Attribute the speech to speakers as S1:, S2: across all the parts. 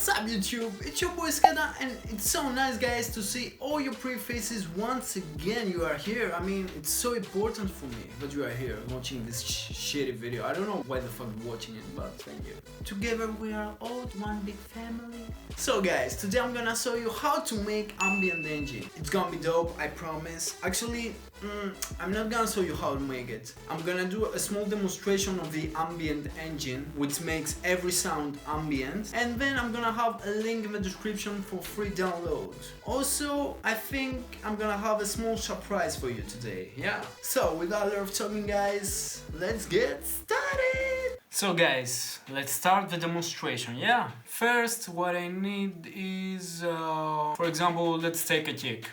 S1: What's up YouTube? It's your boy Skedda, and it's so nice guys to see all your pretty faces once again. You are here. I mean, it's so important for me that you are here watching this shitty video. I don't know why the fuck you're watching it, but thank you. Together we are all one big family. So guys, today I'm gonna show you how to make ambient engine. It's gonna be dope, I promise. Actually, I'm not gonna show you how to make it. I'm gonna do a small demonstration of the ambient engine, which makes every sound ambient, and then I'm gonna have a link in the description for free download. Also, I think I'm gonna have a small surprise for you today, yeah. So, without a lot of talking guys, let's get started! So guys, let's start the demonstration, yeah? First, what I need is, for example, let's take a kick.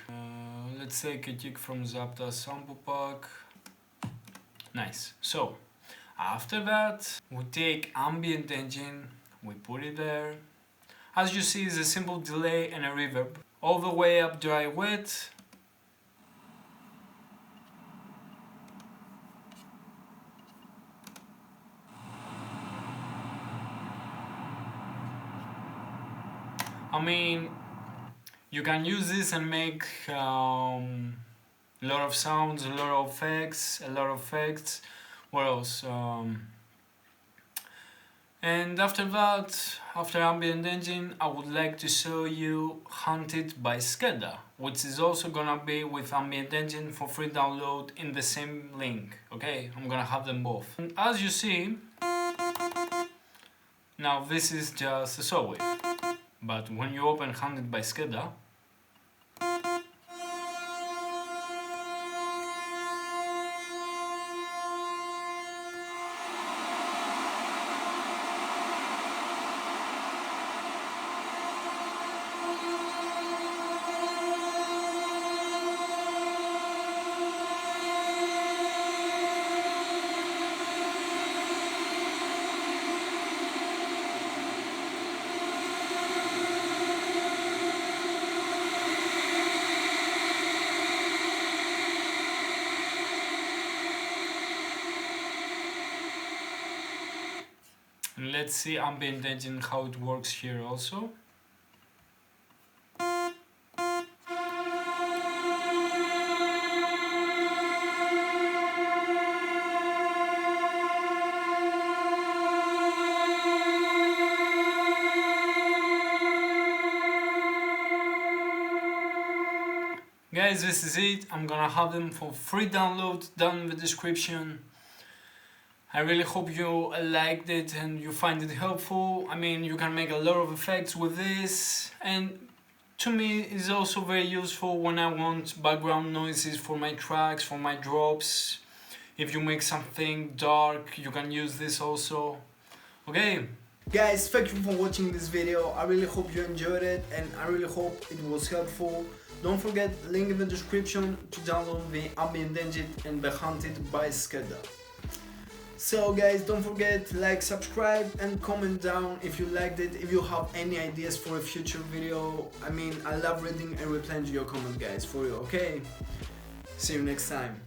S1: Let's take a kick from Zapta sample pack. Nice. So, after that, we take ambient engine, we put it there. As you see, it's a simple delay and a reverb. All the way up dry wet. I mean, you can use this and make a lot of sounds, a lot of effects. What else? And after that, after ambient engine, I would like to show you Hunted by Skedda, which is also gonna be with ambient engine for free download in the same link. Okay, I'm gonna have them both. And as you see, now this is just a saw wave, but when you open Hunted by Skedda, and let's see ambient engine how it works here also. Guys, this is it. I'm gonna have them for free download down in the description. I really hope you liked it and you find it helpful. I mean, you can make a lot of effects with this, and to me it's also very useful when I want background noises for my tracks, for my drops. If you make something dark, you can use this also. Okay? Guys, thank you for watching this video. I really hope you enjoyed it and I really hope it was helpful. Don't forget, link in the description to download the ambient engine and the Hunted by Skedda. So guys, don't forget, like, subscribe and comment down if you liked it, if you have any ideas for a future video. I mean, I love reading and replying to your comment guys, for you, okay? See you next time.